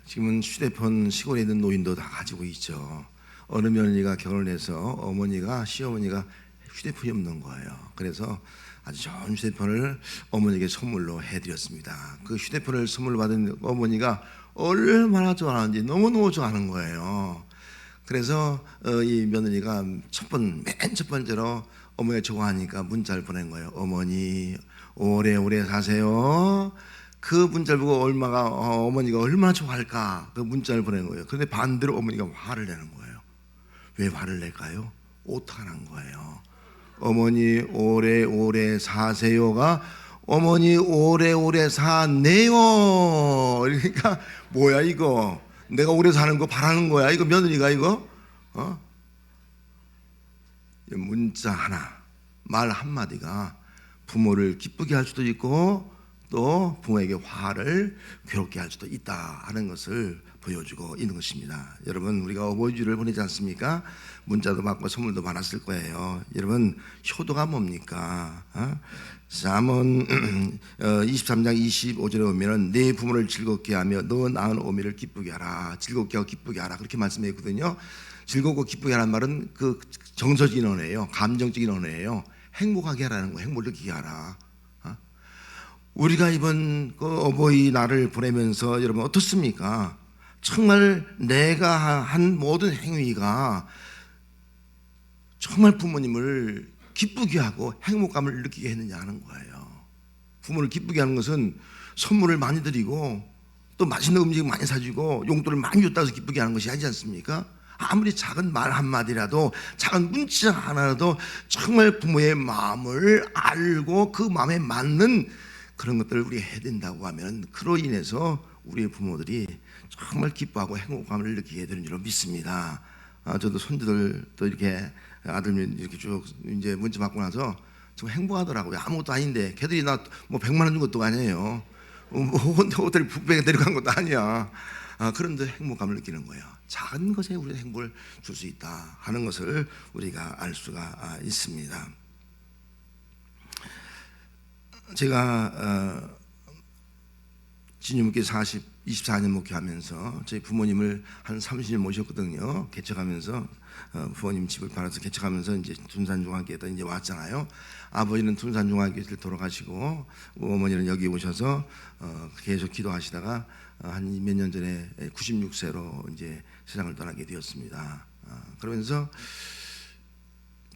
지금은 휴대폰 시골에 있는 노인도 다 가지고 있죠. 어느 며느리가 결혼해서 어머니가 시어머니가 휴대폰이 없는 거예요. 그래서 아주 좋은 휴대폰을 어머니에게 선물로 해드렸습니다. 그 휴대폰을 선물 받은 어머니가 얼마나 좋아하는지 너무너무 좋아하는 거예요. 그래서 이 며느리가 맨 첫 번째로 어머니가 좋아하니까 문자를 보낸 거예요. 어머니 오래오래 사세요. 그 문자를 보고 어머니가 얼마나 좋아할까, 그 문자를 보낸 거예요. 그런데 반대로 어머니가 화를 내는 거예요. 왜 화를 낼까요? 오타난 거예요. 어머니 오래오래 사세요가 어머니 오래오래 사네요. 그러니까 뭐야 이거, 내가 오래 사는 거 바라는 거야 이거, 며느리가 이거? 문자 하나, 말 한마디가 부모를 기쁘게 할 수도 있고 또 부모에게 화를 괴롭게 할 수도 있다 하는 것을 보여주고 있는 것입니다. 여러분, 우리가 어버이주를 보내지 않습니까? 문자도 받고 선물도 받았을 거예요. 여러분, 효도가 뭡니까? 잠언 23장 25절에 보면 내 부모를 즐겁게 하며 너 낳은 어미를 기쁘게 하라. 즐겁게 하고 기쁘게 하라, 그렇게 말씀했거든요. 즐겁고 기쁘게 하라는 말은 그 정서적인 언어예요. 감정적인 언어예요. 행복하게 하라는 거예요. 행복을 느끼게 하라. 우리가 이번 그 어버이날을 보내면서 여러분 어떻습니까? 정말 내가 한 모든 행위가 정말 부모님을 기쁘게 하고 행복감을 느끼게 했느냐 하는 거예요. 부모를 기쁘게 하는 것은 선물을 많이 드리고 또 맛있는 음식 많이 사주고 용돈을 많이 줬다고 해서 기쁘게 하는 것이 아니지 않습니까? 아무리 작은 말 한마디라도, 작은 문자 하나라도 정말 부모의 마음을 알고 그 마음에 맞는 그런 것들을 우리가 해야 된다고 하면, 그로 인해서 우리 부모들이 정말 기뻐하고 행복감을 느끼게 되는 줄로 믿습니다. 저도 손주들도 이렇게 아들 이렇게 쭉 이제 문자 받고 나서 정말 행복하더라고요. 아무것도 아닌데 걔들이 나 뭐 100만 원 준 것도 아니에요. 뭐 호텔 북백에 데려간 것도 아니야. 그런데 행복감을 느끼는 거예요. 작은 것에 우리가 행복을 줄 수 있다 하는 것을 우리가 알 수가 있습니다. 제가 진유목회 24년 목회하면서 저희 부모님을 한 30년 모셨거든요. 개척하면서 부모님 집을 팔아서 개척하면서 이제 둔산중학교에 이제 왔잖아요. 아버지는 둔산중학교에서 돌아가시고 어머니는 여기 오셔서 계속 기도하시다가 한 몇 년 전에 96세로 이제 세상을 떠나게 되었습니다. 그러면서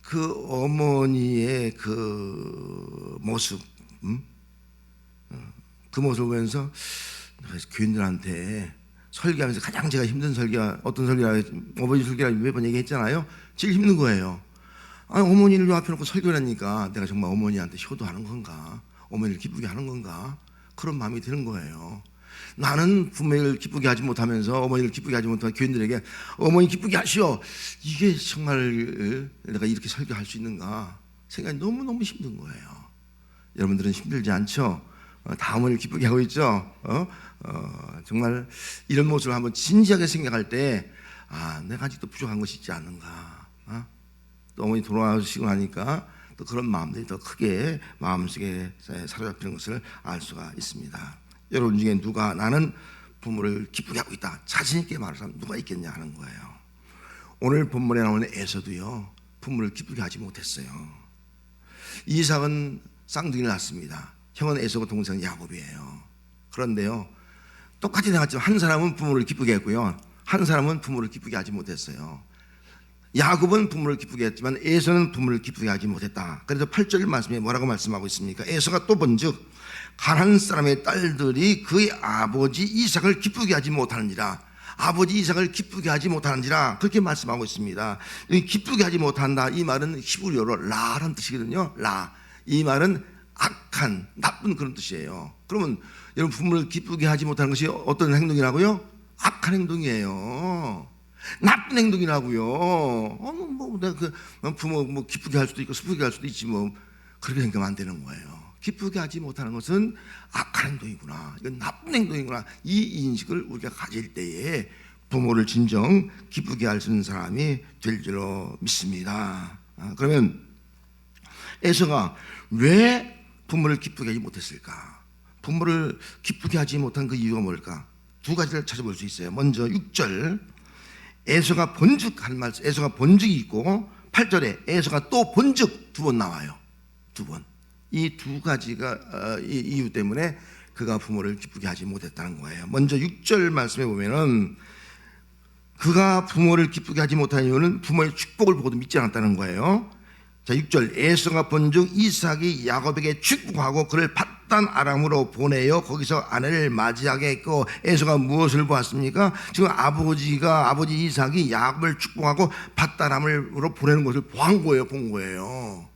그 어머니의 그 모습, 그 모습을 보면서 교인들한테 설교하면서 가장 제가 힘든 설교가 어떤 설교라, 어버이 설교라고 매번 얘기했잖아요. 제일 힘든 거예요. 어머니를 요 앞에 놓고 설교를 하니까 내가 정말 어머니한테 효도하는 건가, 어머니를 기쁘게 하는 건가, 그런 마음이 드는 거예요. 나는 부모를 기쁘게 하지 못하면서, 어머니를 기쁘게 하지 못하면 교인들에게 어머니 기쁘게 하시오, 이게 정말 내가 이렇게 설교할 수 있는가 생각이 너무너무 힘든 거예요. 여러분들은 힘들지 않죠? 다 어머니를 기쁘게 하고 있죠? 정말 이런 모습을 한번 진지하게 생각할 때, 내가 아직도 부족한 것이 있지 않는가. 또 어머니 돌아가시고 나니까 또 그런 마음들이 더 크게 마음속에 사로잡히는 것을 알 수가 있습니다. 여러분 중에 누가 나는 부모를 기쁘게 하고 있다, 자신 있게 말하는 사람 누가 있겠냐 하는 거예요. 오늘 본문에 나오는 에서도요, 부모를 기쁘게 하지 못했어요. 이삭은 쌍둥이를 낳습니다. 형은 에서고 동생은 야곱이에요. 그런데요, 똑같이 나왔지만 한 사람은 부모를 기쁘게 했고요, 한 사람은 부모를 기쁘게 하지 못했어요. 야곱은 부모를 기쁘게 했지만 에서는 부모를 기쁘게 하지 못했다. 그래서 8절 말씀에 뭐라고 말씀하고 있습니까? 에서가 또 본즉 가나안 사람의 딸들이 그의 아버지 이삭을 기쁘게 하지 못하는지라. 아버지 이삭을 기쁘게 하지 못하는지라, 그렇게 말씀하고 있습니다. 기쁘게 하지 못한다, 이 말은 히브리어로 라라는 뜻이거든요. 라, 이 말은 악한, 나쁜 그런 뜻이에요. 그러면 여러분, 부모를 기쁘게 하지 못하는 것이 어떤 행동이라고요? 악한 행동이에요. 나쁜 행동이라고요. 뭐 내가 그 부모 뭐 기쁘게 할 수도 있고 슬프게 할 수도 있지, 뭐 그렇게 생각하면 안 되는 거예요. 기쁘게 하지 못하는 것은 악한 행동이구나, 이건 나쁜 행동이구나, 이 인식을 우리가 가질 때에 부모를 진정 기쁘게 할 수 있는 사람이 될 줄로 믿습니다. 그러면 에서가 왜 부모를 기쁘게 하지 못했을까? 부모를 기쁘게 하지 못한 그 이유가 뭘까? 두 가지를 찾아볼 수 있어요. 먼저 6절 에서가 본죽한 말씀, 에서가 본죽이 있고 8절에 에서가 또 본죽 두 번 나와요. 두 번. 이 두 가지가 이유 때문에 그가 부모를 기쁘게 하지 못했다는 거예요. 먼저 6절 말씀에 보면은 그가 부모를 기쁘게 하지 못한 이유는 부모의 축복을 보고도 믿지 않았다는 거예요. 자, 6절 에서가 본즉 이삭이 야곱에게 축복하고 그를 밧단 아람으로 보내어 거기서 아내를 맞이하게 했고, 에서가 무엇을 보았습니까? 지금 아버지 이삭이 야곱을 축복하고 밧단 아람으로 보내는 것을 본 거예요.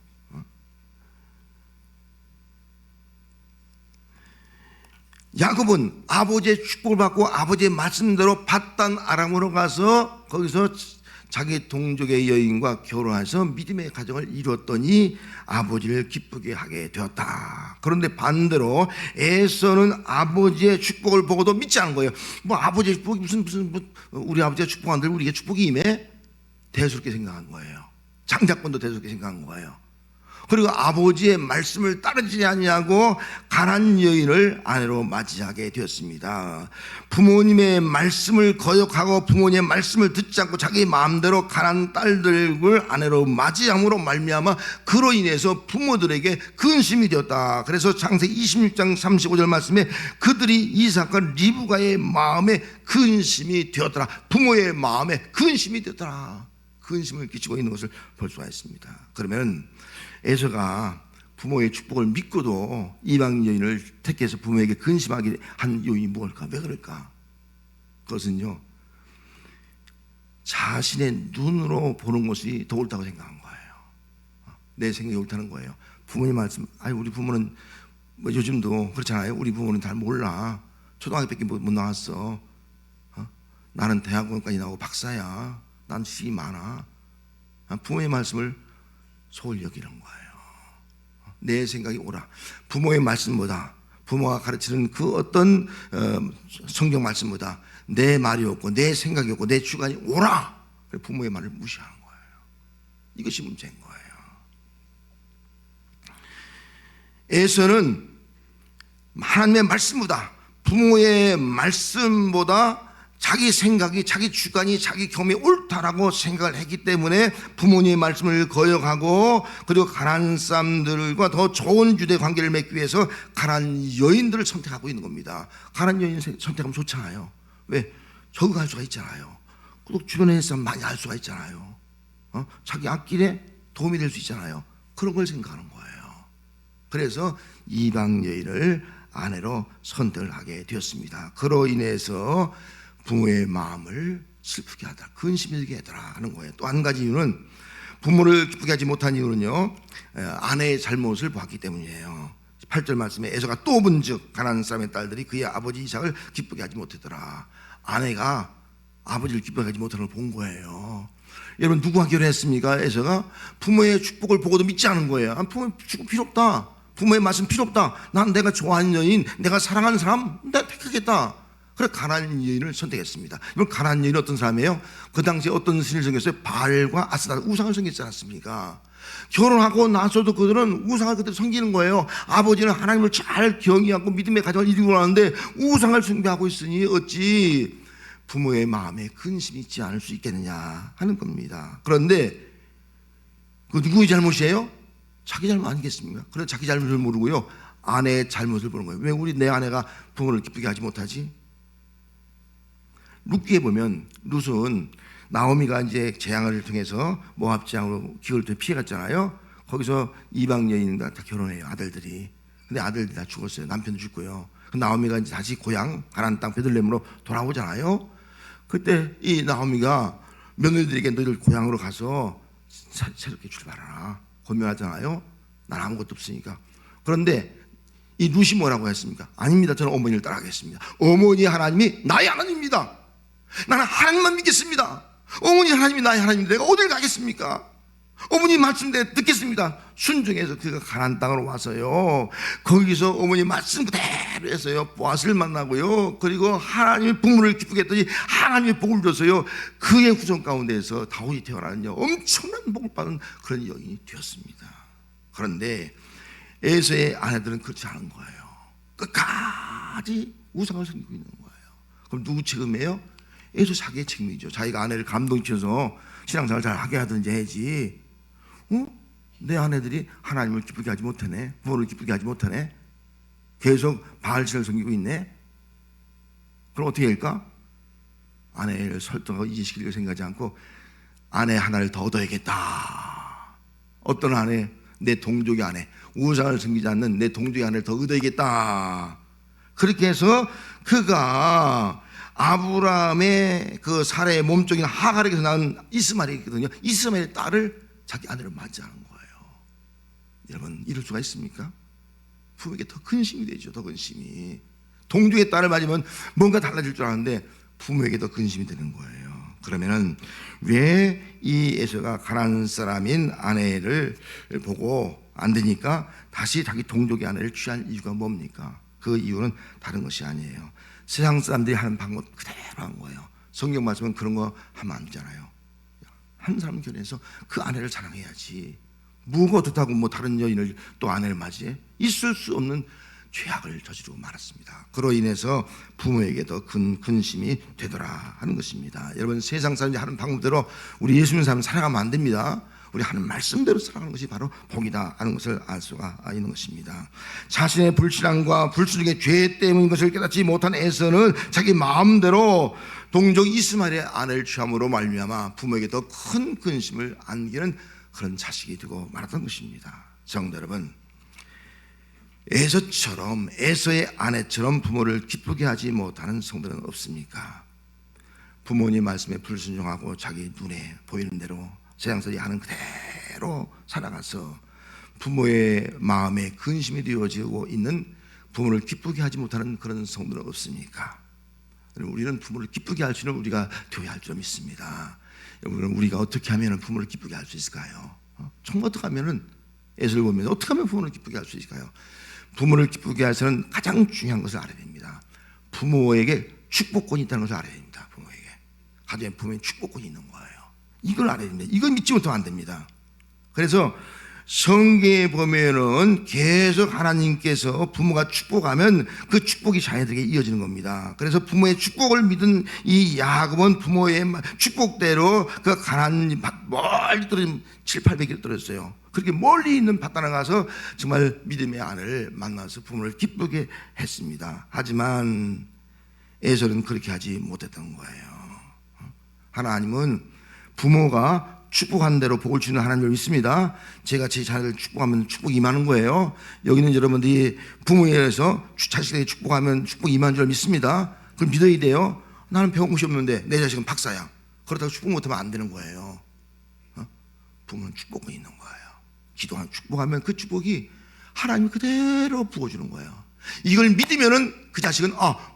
야곱은 아버지의 축복을 받고 아버지의 말씀대로 밧단 아람으로 가서 거기서 자기 동족의 여인과 결혼해서 믿음의 가정을 이루었더니 아버지를 기쁘게 하게 되었다. 그런데 반대로 에서는 아버지의 축복을 보고도 믿지 않은 거예요. 뭐 아버지의 축복이 무슨 우리 아버지가 축복한들 우리에게 축복이 임해? 대수롭게 생각한 거예요. 장자권도 대수롭게 생각한 거예요. 그리고 아버지의 말씀을 따르지 아니하고 가난 여인을 아내로 맞이하게 되었습니다. 부모님의 말씀을 거역하고 부모님의 말씀을 듣지 않고 자기 마음대로 가난 딸들을 아내로 맞이함으로 말미암아 그로 인해서 부모들에게 근심이 되었다. 그래서 창세기 26장 35절 말씀에 그들이 이삭과 리브가의 마음에 근심이 되었더라. 부모의 마음에 근심이 되었더라. 근심을 끼치고 있는 것을 볼 수가 있습니다. 그러면 에서가 부모의 축복을 믿고도 이방 여인을 택해서 부모에게 근심하게 한 요인이 뭘까? 왜 그럴까? 그것은요, 자신의 눈으로 보는 것이 더 옳다고 생각한 거예요. 내 생각이 옳다는 거예요. 부모님 말씀, 우리 부모는 뭐 요즘도 그렇잖아요. 우리 부모는 잘 몰라. 초등학교밖에 못 나왔어. 나는 대학원까지 나오고 박사야. 난 수입이 많아. 부모의 말씀을 소홀히 여기는 거예요. 내 생각이 옳아. 부모의 말씀보다, 부모가 가르치는 그 어떤 성경 말씀보다 내 말이 옳고 내 생각이 옳고 내 주관이 옳아. 부모의 말을 무시하는 거예요. 이것이 문제인 거예요. 에서는 하나님의 말씀보다, 부모의 말씀보다 자기 생각이, 자기 주관이, 자기 경험이 옳다라고 생각을 했기 때문에 부모님의 말씀을 거역하고, 그리고 가난한 사람들과 더 좋은 유대 관계를 맺기 위해서 가난한 여인들을 선택하고 있는 겁니다. 가난한 여인 선택하면 좋잖아요. 왜? 적응할 수가 있잖아요. 또 주변에 사람 많이 알 수가 있잖아요. 자기 앞길에 도움이 될 수 있잖아요. 그런 걸 생각하는 거예요. 그래서 이방 여인을 아내로 선택을 하게 되었습니다. 그로 인해서 부모의 마음을 슬프게 하더라, 근심이 들게 하더라 하는 거예요. 또 한 가지 이유는, 부모를 기쁘게 하지 못한 이유는요, 아내의 잘못을 보았기 때문이에요. 8절 말씀에 에서가 또 본즉 가난한 사람의 딸들이 그의 아버지 이삭을 기쁘게 하지 못하더라. 아내가 아버지를 기쁘게 하지 못하는 걸 본 거예요. 여러분, 누구와 결혼했습니까? 에서가 부모의 축복을 보고도 믿지 않은 거예요. 부모의 축복 필요 없다. 부모의 말씀 필요 없다. 난 내가 좋아하는 여인, 내가 사랑하는 사람, 내가 택하겠다. 그래 가난한 여인을 선택했습니다. 이번 가난한 여인은 어떤 사람이에요? 그 당시에 어떤 신을 섬겼어요? 바알과 아스타라, 우상을 섬겼지 않았습니까? 결혼하고 나서도 그들은 우상을 그대로 섬기는 거예요. 아버지는 하나님을 잘 경외하고 믿음의 가정을 이루고 나는데 우상을 숭배하고 있으니 어찌 부모의 마음에 근심이 있지 않을 수 있겠느냐 하는 겁니다. 그런데 그 누구의 잘못이에요? 자기 잘못 아니겠습니까? 그래서 자기 잘못을 모르고요, 아내의 잘못을 보는 거예요. 왜 내 아내가 부모를 기쁘게 하지 못하지? 룻기에 보면 룻은 나오미가 이제 재앙을 통해서 모압 재앙으로 기후를 피해갔잖아요. 거기서 이방 여인과 다 결혼해요, 아들들이. 근데 아들들이 다 죽었어요. 남편도 죽고요. 나오미가 이제 다시 고향 가나안 땅 베들레헴으로 돌아오잖아요. 그때 이 나오미가 며느리들에게 너희들 고향으로 가서 새롭게 출발하라 권면하잖아요. 난 아무것도 없으니까. 그런데 이 룻이 뭐라고 했습니까? 아닙니다. 저는 어머니를 따라가겠습니다. 어머니 하나님이 나의 하나님입니다. 나는 하나님만 믿겠습니다. 어머니 하나님이 나의 하나님인데 내가 어딜 가겠습니까? 어머니 말씀대로 듣겠습니다. 순종해서 그가 가나안 땅으로 와서요, 거기서 어머니 말씀 그대로 해서요 보아스를 만나고요, 그리고 하나님의 부모를 기쁘게 했더니 하나님의 복을 줘서요 그의 후손 가운데에서 다윗이 태어나는요 엄청난 복을 받은 그런 여인이 되었습니다. 그런데 에서의 아내들은 그렇지 않은 거예요. 끝까지 우상을 섬기고 있는 거예요. 그럼 누구 책임이에요? 에서 자기의 책임이죠. 자기가 아내를 감동시켜서 신앙생활 잘 하게 하든지 해야지. 내 아내들이 하나님을 기쁘게 하지 못하네, 부모를 기쁘게 하지 못하네, 계속 바알신을 섬기고 있네. 그럼 어떻게 할까? 아내를 설득하고 이해시키려고 생각하지 않고 아내 하나를 더 얻어야겠다. 어떤 아내? 내 동족의 아내, 우상을 섬기지 않는 내 동족의 아내를 더 얻어야겠다. 그렇게 해서 그가 아브라함의 그 사례의 몸종인 하갈에게서 낳은 이스마엘이 있거든요. 이스마엘의 딸을 자기 아내로 맞이하는 거예요. 여러분, 이럴 수가 있습니까? 부모에게 더 근심이 되죠. 더 근심이. 동족의 딸을 맞으면 뭔가 달라질 줄 아는데 부모에게 더 근심이 되는 거예요. 그러면은 왜 이 에서가 가나안 사람인 아내를 보고 안 되니까 다시 자기 동족의 아내를 취할 이유가 뭡니까? 그 이유는 다른 것이 아니에요. 세상 사람들이 하는 방법 그대로 한 거예요. 성경 말씀은 그런 거 하면 안 되잖아요. 한 사람 결혼해서 그 아내를 사랑해야지. 뭐가 어떻다고 뭐 다른 여인을 또 아내를 맞이해? 있을 수 없는 죄악을 저지르고 말았습니다. 그로 인해서 부모에게 더 큰 근심이 되더라 하는 것입니다. 여러분, 세상 사람들이 하는 방법대로 우리 예수 믿는 사람 살아가면 안 됩니다. 우리 하는 말씀대로 살아가는 것이 바로 복이다 하는 것을 알 수가 있는 것입니다. 자신의 불신앙과 불순종의 죄 때문인 것을 깨닫지 못한 에서는 자기 마음대로 동족 이스마엘의 아내를 취함으로 말미암아 부모에게 더 큰 근심을 안기는 그런 자식이 되고 말았던 것입니다. 성도 여러분, 에서처럼, 에서의 아내처럼 부모를 기쁘게 하지 못하는 성도는 없습니까? 부모님 말씀에 불순종하고 자기 눈에 보이는 대로 세상살이 하는 그대로 살아가서 부모의 마음에 근심이 되어지고 있는, 부모를 기쁘게 하지 못하는 그런 성도는 없습니까? 우리는 부모를 기쁘게 할 수 있는 우리가 되어야 할 줄 믿습니다. 여러분, 우리가 어떻게 하면 부모를 기쁘게 할 수 있을까요? 정말 어떻게 하면, 예수를 보면서 어떻게 하면 부모를 기쁘게 할 수 있을까요? 부모를 기쁘게 해서는 가장 중요한 것을 알아야 됩니다. 부모에게 축복권이 있다는 것을 알아야 됩니다. 부모에게. 가정에 부모에 축복권이 있는 거예요. 이걸 알아야 됩니다. 이걸 믿지 못하면 안 됩니다. 그래서 성경에 보면은 계속 하나님께서 부모가 축복하면 그 축복이 자녀들에게 이어지는 겁니다. 그래서 부모의 축복을 믿은 이 야곱은 부모의 축복대로 그 가나안 멀리 떨어진 700-800km 떨어졌어요. 그렇게 멀리 있는 바다에 가서 정말 믿음의 아내를 만나서 부모를 기쁘게 했습니다. 하지만 에서는 그렇게 하지 못했던 거예요. 하나님은 부모가 축복한 대로 복을 주는 하나님을 믿습니다. 제가 제 자녀를 축복하면 축복이 임하는 거예요. 여기는 여러분들이 부모에 의해서 자식에게 축복하면 축복이 임하는 줄 믿습니다. 그걸 믿어야 돼요. 나는 배운 것이 없는데 내 자식은 박사야. 그렇다고 축복 못하면 안 되는 거예요. 부모는 축복이 있는 거예요. 기도하면 축복하면 그 축복이 하나님이 그대로 부어주는 거예요. 이걸 믿으면은 그 자식은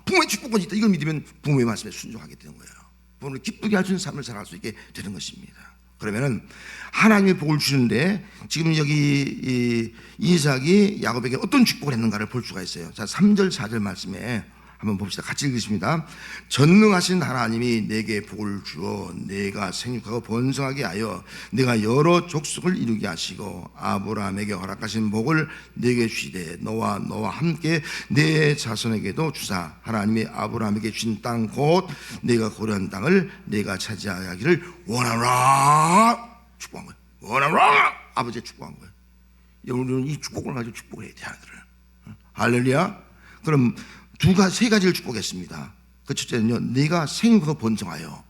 부모의 축복권이 있다. 이걸 믿으면 부모의 말씀에 순종하게 되는 거예요. 부모를 기쁘게 할 수 있는 삶을 살아갈 수 있게 되는 것입니다. 그러면은 하나님의 복을 주는데 지금 여기 이삭이 야곱에게 어떤 축복을 했는가를 볼 수가 있어요. 자, 3절 4절 말씀에 한번 봅시다. 같이 읽겠습니다. 전능하신 하나님이 내게 복을 주어 내가 생육하고 번성하게 하여 내가 여러 족속을 이루게 하시고 아브라함에게 허락하신 복을 내게 주시되 너와 함께 내 자손에게도 주사 하나님이 아브라함에게 주신 땅 곧 내가 고려한 땅을 내가 차지하기를 원하노라. 축복한 거예요. 원하노라. 아버지의 축복한 거예요. 우리는 이 축복을 가지고 축복을 해야 돼. 하나들을. 할렐루야. 그럼 세 가지를 축복했습니다. 그 첫째는요, 네가 생육하고 번성하여.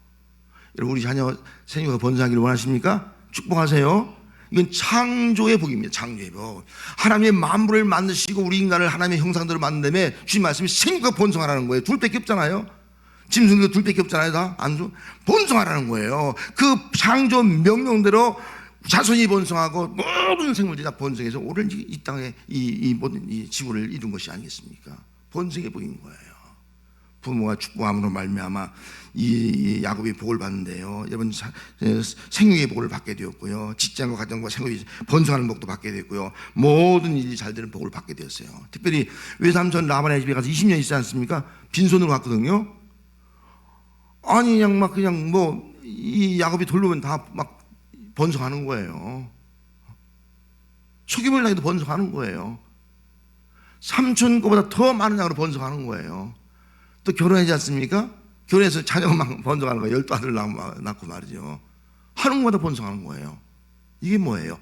여러분, 우리 자녀 생육하고 번성하기를 원하십니까? 축복하세요. 이건 창조의 복입니다. 창조의 복. 하나님의 만물을 만드시고 우리 인간을 하나님의 형상대로 만든 다음에 주신 말씀이 생육하고 번성하라는 거예요. 둘밖에 없잖아요. 짐승도 둘밖에 없잖아요. 다 안수 번성하라는 거예요. 그 창조 명령대로 자손이 번성하고 모든 생물들이 다 번성해서 오늘 이 땅에 이 모든 이 지구를 이룬 것이 아니겠습니까? 번성의 복인 거예요. 부모가 축복함으로 말미암아 이 야곱이 복을 받는데요. 여러분, 생육의 복을 받게 되었고요. 직장과 가정과 생업이 번성하는 복도 받게 되었고요. 모든 일이 잘 되는 복을 받게 되었어요. 특별히 외삼촌 라반의 집에 가서 20년 있지 않습니까? 빈손으로 갔거든요. 아니 그냥 이 야곱이 돌보면 다 막 번성하는 거예요. 초기물 나기도 번성하는 거예요. 삼촌 거보다 더 많은 양으로 번성하는 거예요. 또 결혼하지 않습니까? 결혼해서 자녀가 막 번성하는 거예요. 12아들 낳고 말이죠. 하는 것마다 번성하는 거예요. 이게 뭐예요?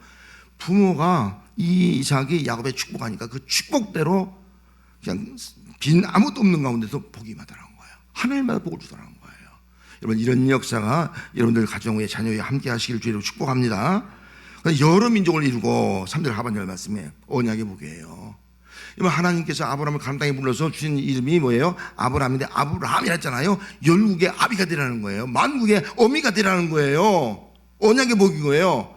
부모가 이 이삭이 야곱의 축복하니까 그 축복대로 그냥 빈 아무것도 없는 가운데서 복이 임하더라는 거예요. 하늘마다 복을 주더라는 거예요. 여러분, 이런 역사가 여러분들 가정에 자녀에 함께 하시길 주의로 축복합니다. 여러 민족을 이루고 3절 하반절 말씀에 언약의 복이에요. 여러분, 하나님께서 아브라함을 가나안 땅에 불러서 주신 이름이 뭐예요? 아브라함인데 아브라함이라 했잖아요. 열국의 아비가 되라는 거예요. 만국의 어미가 되라는 거예요. 언약의 복인 거예요.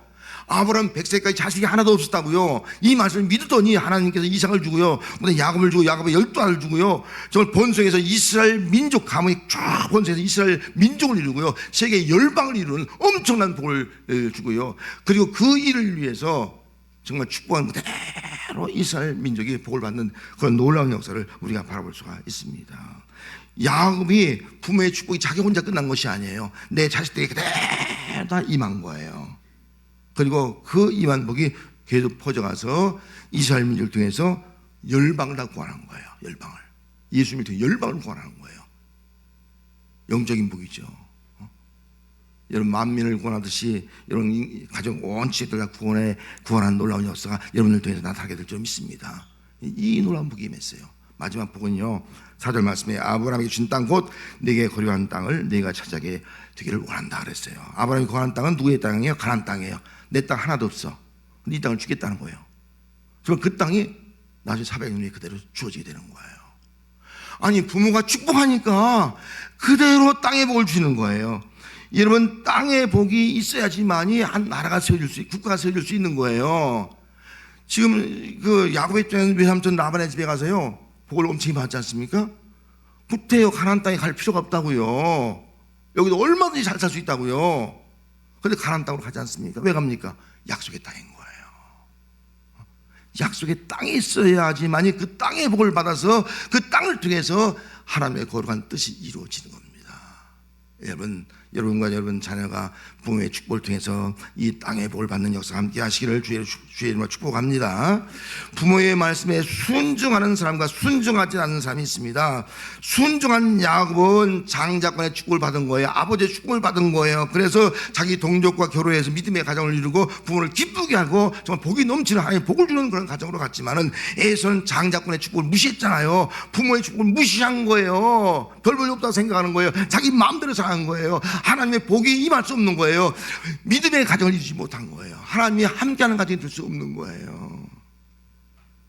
아브라함 100세까지 자식이 하나도 없었다고요. 이 말씀을 믿었더니 하나님께서 이삭을 주고요, 그다음에 야곱을 주고 야곱의 12아들을 주고요, 정말 번성해서 이스라엘 민족 가문이 쫙 번성해서 이스라엘 민족을 이루고요, 세계 열방을 이루는 엄청난 복을 주고요, 그리고 그 일을 위해서 정말 축복한 그대로 이스라엘 민족이 복을 받는 그런 놀라운 역사를 우리가 바라볼 수가 있습니다. 야곱이 부모의 축복이 자기 혼자 끝난 것이 아니에요. 내 자식들에게 그대로 다 임한 거예요. 그리고 그 임한 복이 계속 퍼져가서 이스라엘 민족을 통해서 열방을 다 구원하는 거예요. 열방을, 예수님을 통해 열방을 구원하는 거예요. 영적인 복이죠. 여러분, 만민을 구원하듯이 여러분 가정 온 지체들 다 구원한 놀라운 역사가 여러분을 통해서 나타나게 될 줄 믿습니다. 이 놀라운 복이 임했어요. 마지막 복은요, 4절 말씀에 아브라함에게 준 땅 곧 내게 거류한 땅을 내가 차지하게 되기를 원한다 그랬어요. 아브라함이 거한 땅은 누구의 땅이에요? 가나안 땅이에요. 내 땅 하나도 없어. 근데 이 땅을 주겠다는 거예요. 그럼 그 땅이 나중에 400년 후에 그대로 주어지게 되는 거예요. 아니, 부모가 축복하니까 그대로 땅의 복을 주는 거예요. 여러분, 땅의 복이 있어야지만이 한 나라가 세워질 수, 국가가 세워질 수 있는 거예요. 지금 그 야곱의 외삼촌 라반의 집에 가서요, 복을 엄청 받지 않습니까? 구태여 가나안 땅에 갈 필요가 없다고요. 여기도 얼마든지 잘 살 수 있다고요. 그런데 가나안 땅으로 가지 않습니까? 왜 갑니까? 약속의 땅인 거예요. 약속의 땅에 있어야지만이 그 땅의 복을 받아서 그 땅을 통해서 하나님의 거룩한 뜻이 이루어지는 겁니다. 여러분과 여러분 자녀가 부모의 축복을 통해서 이 땅의 복을 받는 역사 함께 하시기를 주의 이름으로 축복합니다. 부모의 말씀에 순종하는 사람과 순종하지 않는 사람이 있습니다. 순종한 야곱은 장자권의 축복을 받은 거예요. 아버지의 축복을 받은 거예요. 그래서 자기 동족과 결혼해서 믿음의 가정을 이루고 부모를 기쁘게 하고 정말 복이 넘치는 하나님의 복을 주는 그런 가정으로 갔지만은, 에서는 장자권의 축복을 무시했잖아요. 부모의 축복을 무시한 거예요. 별 볼일 없다고 생각하는 거예요. 자기 마음대로 살아간 거예요. 하나님의 복이 임할 수 없는 거예요. 믿음의 가정을 이루지 못한 거예요. 하나님이 함께하는 가정이 될 수 없는 거예요.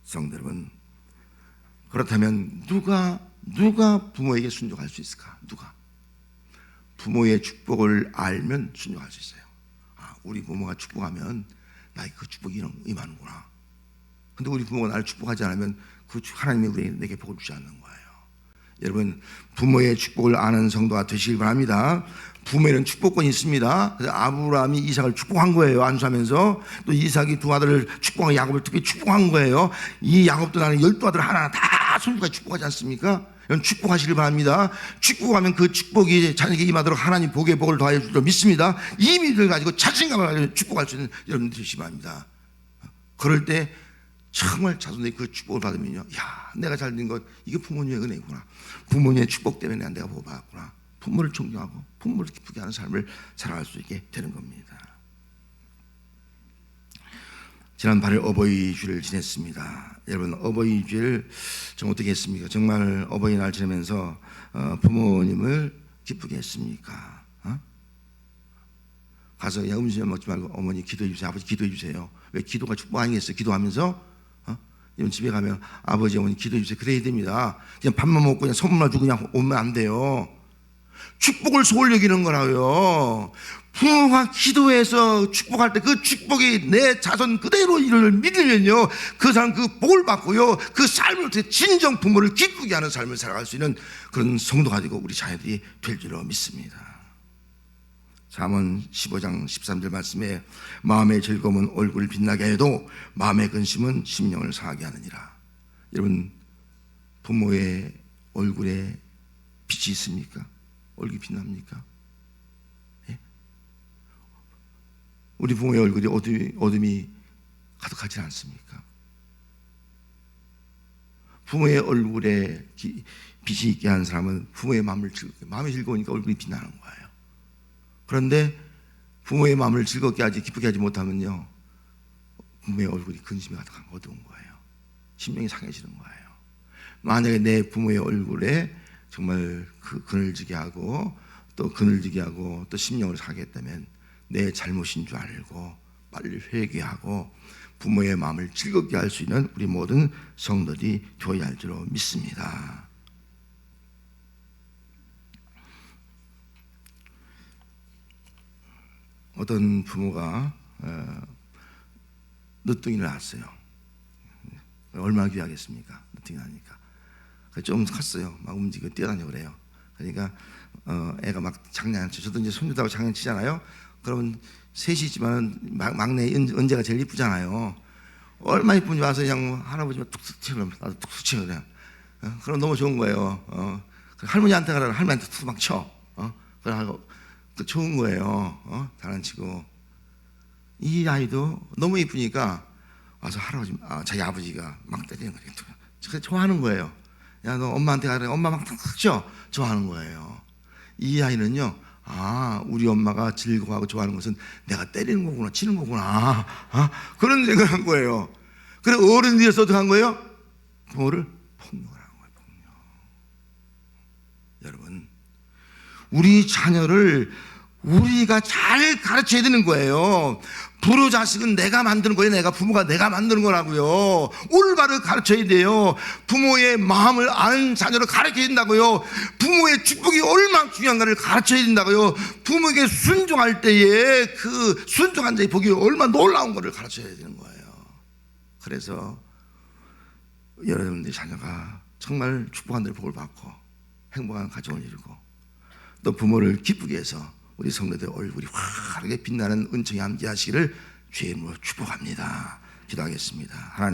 성도 여러분, 그렇다면 누가 부모에게 순종할 수 있을까? 누가? 부모의 축복을 알면 순종할 수 있어요. 아, 우리 부모가 축복하면 나에게 그 축복이 임하는구나. 근데 우리 부모가 나를 축복하지 않으면 그 하나님이 내게 복을 주지 않는 거예요. 여러분, 부모의 축복을 아는 성도가 되시길 바랍니다. 부모에는 축복권이 있습니다. 그래서 아브라함이 이삭을 축복한 거예요. 안수하면서 또 이삭이 두 아들을 축복한 야곱을 특별히 축복한 거예요. 이 야곱도 나는 12아들 하나 다 손주까지 축복하지 않습니까? 여러분, 축복하시길 바랍니다. 축복하면 그 축복이 자녀에게 임하도록 하나님 복의 복을 더하여 줄 줄 믿습니다. 이 믿음을 가지고 자신감을 가지고 축복할 수 있는 여러분들 되시기 바랍니다. 그럴 때 정말 자손들이 그 축복을 받으면요, 야, 내가 잘 된 것, 이게 부모님의 은혜구나. 부모님의 축복 때문에 내가 복받았구나. 부모를 존경하고 부모를 기쁘게 하는 삶을 살아갈 수 있게 되는 겁니다. 지난 8일 어버이 주를 지냈습니다. 여러분, 어버이 주일 좀 어떻게 했습니까? 정말 어버이날 지내면서 부모님을 기쁘게 했습니까? 가서 야, 음식 먹지 말고 어머니 기도해 주세요. 아버지 기도해 주세요. 왜? 기도가 축복 아니겠어요? 기도하면서 이런 집에 가면 아버지 어머니 기도해 주세요. 그래야 됩니다. 그냥 밥만 먹고 그냥 선물만 주고 그냥 오면 안 돼요. 축복을 소홀히 여기는 거라고요. 부모가 기도해서 축복할 때 그 축복이 내 자손 그대로 이를 믿으면요, 그 사람 그 복을 받고요, 그 삶을 통해 진정 부모를 기쁘게 하는 삶을 살아갈 수 있는 그런 성도가 되고 우리 자녀들이 될 줄로 믿습니다. 잠언 15장 13절 말씀에 마음의 즐거움은 얼굴을 빛나게 해도 마음의 근심은 심령을 상하게 하느니라. 여러분, 부모의 얼굴에 빛이 있습니까? 얼굴이 빛납니까? 예? 우리 부모의 얼굴이 어둠이 가득하지 않습니까? 부모의 얼굴에 빛이 있게 하는 사람은 부모의 마음을 즐겁게, 마음이 즐거우니까 얼굴이 빛나는 거예요. 그런데 부모의 마음을 즐겁게 하지 기쁘게 하지 못하면요, 부모의 얼굴이 근심이 가득한 어두운 거예요. 심령이 상해지는 거예요. 만약에 내 부모의 얼굴에 정말 그 그늘지게 하고 또 그늘지게 하고 또 심령을 상하게 했다면 내 잘못인 줄 알고 빨리 회개하고 부모의 마음을 즐겁게 할 수 있는 우리 모든 성도들이 되어야 할 줄로 믿습니다. 어떤 부모가 늦둥이를 낳았어요. 얼마나 귀하겠습니까? 늦둥이 나니까. 좀 컸어요. 막 움직이고 뛰어다니고 그래요. 그러니까 애가 막 장난쳐. 저도 이제 손주다고 장난치잖아요. 그러면 셋이 있지만 막내 은재가 제일 이쁘잖아요. 얼마나 이쁜지 와서 그냥 할아버지만 툭툭 치고 나도 툭툭 치고 그냥. 그럼 너무 좋은 거예요. 할머니한테 가라. 할머니한테 툭 막 쳐. 그러고 좋은 거예요. 장난치고. 이 아이도 너무 이쁘니까 와서 할아버지, 자기 아버지가 막 때리는 거예요. 좋아하는 거예요. 야, 너 엄마한테 가라. 엄마 막 툭툭 쳐. 좋아하는 거예요. 이 아이는요, 우리 엄마가 즐거워하고 좋아하는 것은 내가 때리는 거구나, 치는 거구나. 그런 생각을 한 거예요. 그래, 어른이 돼서 어떻게 한 거예요? 부모를 폭력을 한 거예요, 폭력. 여러분, 우리 자녀를 우리가 잘 가르쳐야 되는 거예요. 불효자식은 내가 만드는 거예요. 내가 부모가 내가 만드는 거라고요. 올바르게 가르쳐야 돼요. 부모의 마음을 아는 자녀를 가르쳐야 된다고요. 부모의 축복이 얼마나 중요한가를 가르쳐야 된다고요. 부모에게 순종할 때에 그 순종한 자의 복이 얼마나 놀라운 것을 가르쳐야 되는 거예요. 그래서 여러분들의 자녀가 정말 축복한 대로 복을 받고 행복한 가정을 이루고 또 부모를 기쁘게 해서 우리 성도들의 얼굴이 환하게 빛나는 은총이 함께하시기를 주의 이름으로 축복합니다. 기도하겠습니다. 하나님.